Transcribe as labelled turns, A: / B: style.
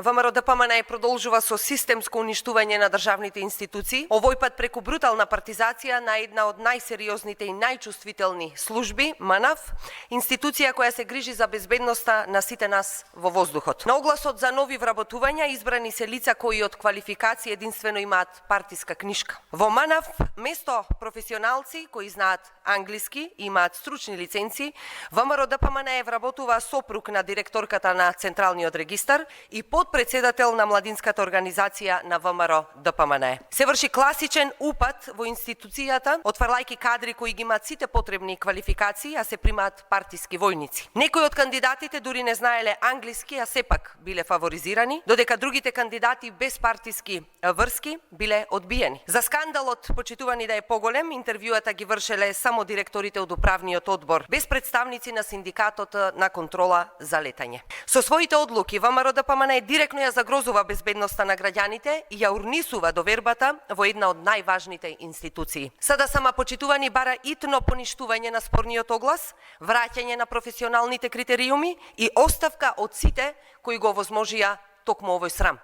A: ВМРО ДПМН продолжува со системско уништување на државните институции, овој пат преку брутална партизација на една од најсериозните и најчувствителни служби, МНАВ, институција која се грижи за безбедноста на сите нас во воздухот. На огласот за нови вработувања избрани се лица кои од квалификација единствено имаат партиска книшка. Во МНАВ, место професионалци кои знаат англиски и имаат стручни лиценци, ВМРО ДПМН вработува сопруг на директорката на Централниот регистар и подпредседател на младинската организација на ВМРО ДПМН. Се врши класичен упад во институцијата, отварлајќи кадри кои ги имаат сите потребни квалификации, а се примаат партиски војници. Некои од кандидатите дури не знаеле англиски, а сепак биле фаворизирани, додека другите кандидати без партиски врски биле одбиени. За скандалот, почитувани да е поголем, интервјуата ги вршеле само директорите од управниот одбор, без представници на синдикатот на контрола за летање. Со своите одлуки ВМРО ДПМН директно ја загрозува безбедноста на граѓаните и ја урнисува довербата во една од најважните институции. Сада сама почитувани бара итно поништување на спорниот оглас, враќање на професионалните критериуми и оставка од сите кои го овозможија токму овој срам.